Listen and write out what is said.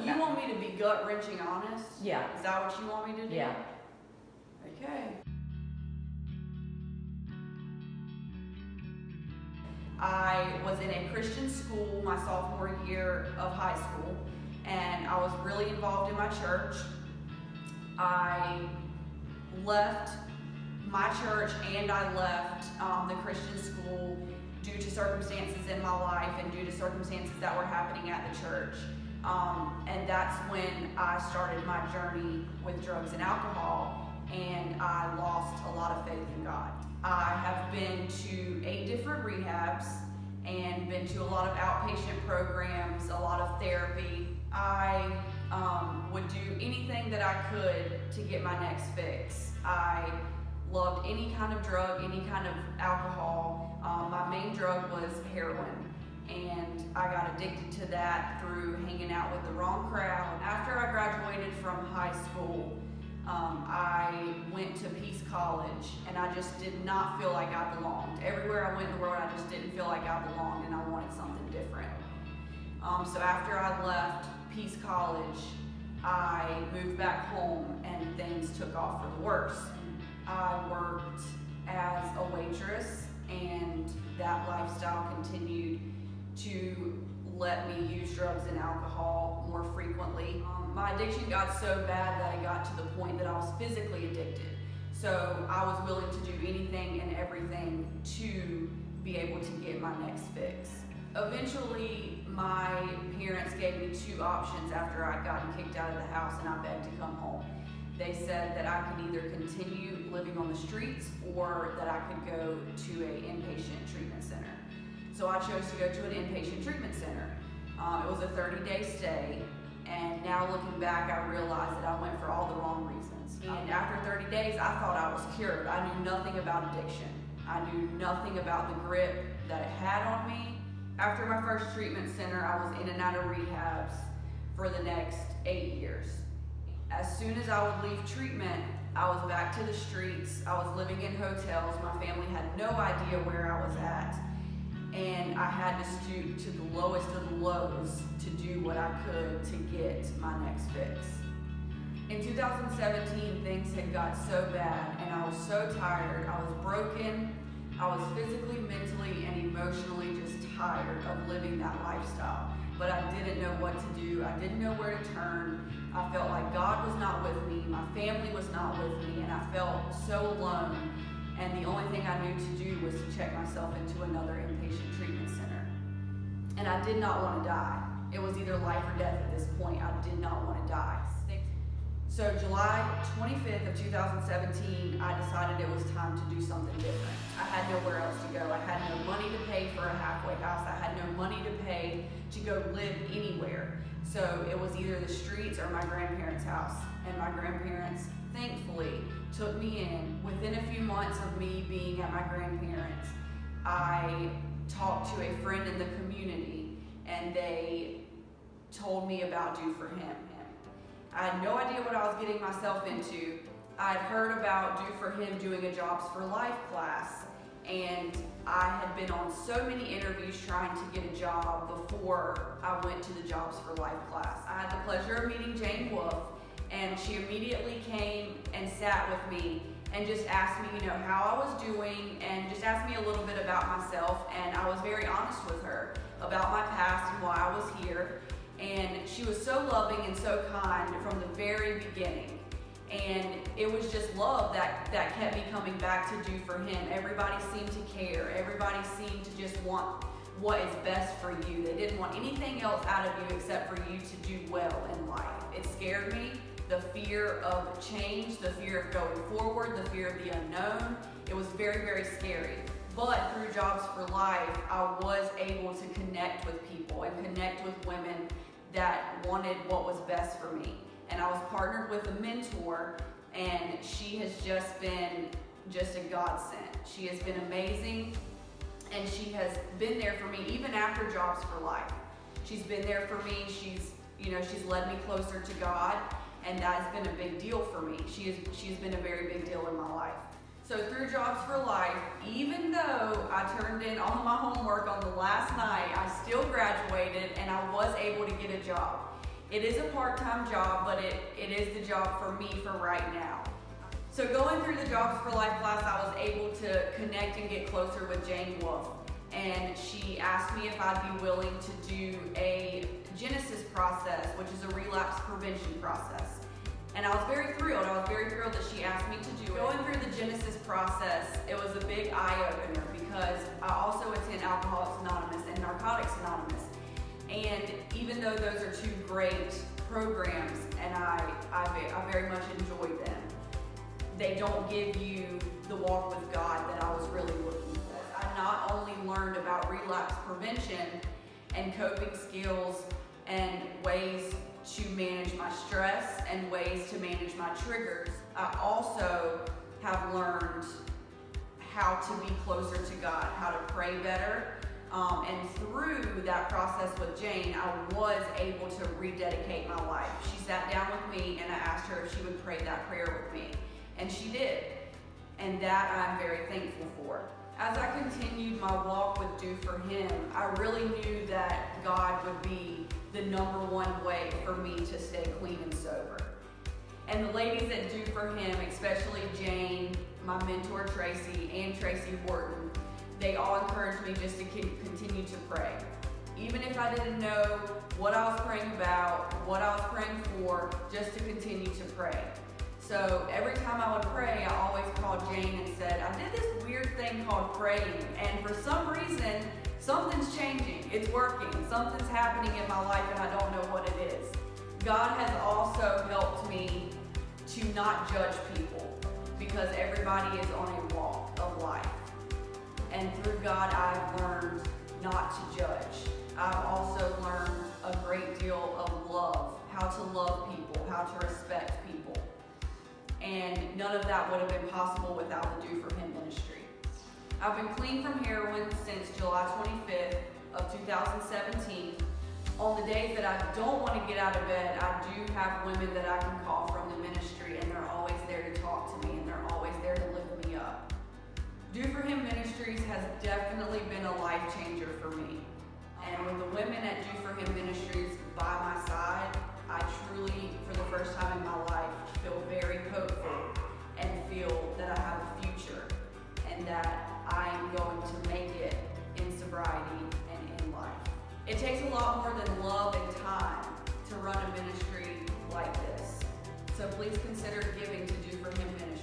You want me to be gut-wrenching honest? Yeah. Is that what you want me to do? Yeah. Okay. I was in a Christian school my sophomore year of high school, and I was really involved in my church. I left my church and I left the Christian school due to circumstances in my life and due to circumstances that were happening at the church. And that's when I started my journey with drugs and alcohol, and I lost a lot of faith in God. I have been to 8 different rehabs and been to a lot of outpatient programs, a lot of therapy. I would do anything that I could to get my next fix. I loved any kind of drug, any kind of alcohol. My main drug was heroin, and I got addicted to that through hanging out with the wrong crowd. After I graduated from high school, I went to Peace College, and I just did not feel like I belonged. Everywhere I went in the world, I just didn't feel like I belonged, and I wanted something different. So after I left Peace College, I moved back home, and things took off for the worse. I worked as a waitress, and that lifestyle continued to let me use drugs and alcohol more frequently. My addiction got so bad that I got to the point that I was physically addicted. So I was willing to do anything and everything to be able to get my next fix. Eventually, my parents gave me 2 options after I'd gotten kicked out of the house and I begged to come home. They said that I could either continue living on the streets or that I could go to an inpatient treatment center. So I chose to go to an inpatient treatment center. It was a 30-day stay, and now looking back, I realized that I went for all the wrong reasons. And after 30 days, I thought I was cured. I knew nothing about addiction. I knew nothing about the grip that it had on me. After my first treatment center, I was in and out of rehabs for the next 8 years. As soon as I would leave treatment, I was back to the streets. I was living in hotels. My family had no idea where I was at. And I had to stoop to the lowest of the lows to do what I could to get my next fix. In 2017, things had got so bad, and I was so tired. I was broken. I was physically, mentally, and emotionally just tired of living that lifestyle. But I didn't know what to do. I didn't know where to turn. I felt like God was not with me. My family was not with me, and I felt so alone. And the only thing I knew to do was to check myself into another inpatient treatment center. And I did not want to die. It was either life or death at this point. I did not want to die. So July 25th of 2017, I decided it was time to do something different. I had nowhere else to go. I had no money to pay for a halfway house. I had no money to pay to go live anywhere. So it was either the streets or my grandparents' house. And my grandparents, thankfully, took me in. Within a few months of me being at my grandparents', I talked to a friend in the community, and they told me about Do For Him. I had no idea what I was getting myself into. I'd heard about Do For Him doing a Jobs for Life class, and I had been on so many interviews trying to get a job before I went to the Jobs for Life class. I had the pleasure of meeting Jane Wolf, and she immediately came and sat with me and just asked me, how I was doing, and just asked me a little bit about myself. And I was very honest with her about my past and why I was here. And she was so loving and so kind from the very beginning. And it was just love that kept me coming back to Do For Him. Everybody seemed to care. Everybody seemed to just want what is best for you. They didn't want anything else out of you except for you to do well in life. It scared me. The fear of change, the fear of going forward, the fear of the unknown. It was very, very scary. But through Jobs for Life, I was able to connect with people and connect with women that wanted what was best for me. And I was partnered with a mentor, and she has just been a godsend. She has been amazing, and she has been there for me even after Jobs for Life. She's been there for me. She's led me closer to God, and that has been a big deal for me. She's been a very big deal in my life. So through Jobs for Life, even though I turned in all my homework on the last night, I still graduated and I was able to get a job. It is a part-time job, but it is the job for me for right now. So going through the Jobs for Life class, I was able to connect and get closer with Jane Wolf. And she asked me if I'd be willing to do a Genesis process, which is a relapse prevention process. And I was very thrilled. I was very thrilled that she asked me to do it. Going through the Genesis process, it was a big eye-opener because I also attend Alcoholics Anonymous and Narcotics Anonymous. And even though those are two great programs, and I very much enjoyed them, they don't give you the walk with God that I was really looking for. I not only learned about relapse prevention and coping skills and ways to manage my stress and ways to manage my triggers, I also have learned how to be closer to God, how to pray better. And through that process with Jane, I was able to rededicate my life. She sat down with me and I asked her if she would pray that prayer with me. And she did. And that I'm very thankful for. As I continued my walk with Do For Him, I really knew that God would be the #1 way for me to stay clean and sober. And the ladies that Do For Him, especially Jane, my mentor Tracy, and Tracy Horton, they all encouraged me just to continue to pray. Even if I didn't know what I was praying about, what I was praying for, just to continue to pray. So every time I would pray, I always called Jane and said, I did this weird thing called praying, and for some reason, something's changing. It's working. Something's happening in my life, and I don't know what it is. God has also helped me to not judge people, because everybody is on a walk of life. And through God, I've learned not to judge. I've also learned a great deal of love, how to love people, how to respect people. And none of that would have been possible without the Do For Him ministry. I've been clean from heroin since July 25th of 2017. On the days that I don't want to get out of bed, I do have women that I can call from the ministry, and they're always there to talk to me, and they're always there to lift me up. Do For Him Ministries has definitely been a life changer for me. And with the women at Do For Him Ministries by my side, I truly, for the first time in my life, feel very hopeful and feel that I have a future and that I'm going to make it in sobriety and in life. It takes a lot more than love and time to run a ministry like this. So please consider giving to Do For Him Ministries.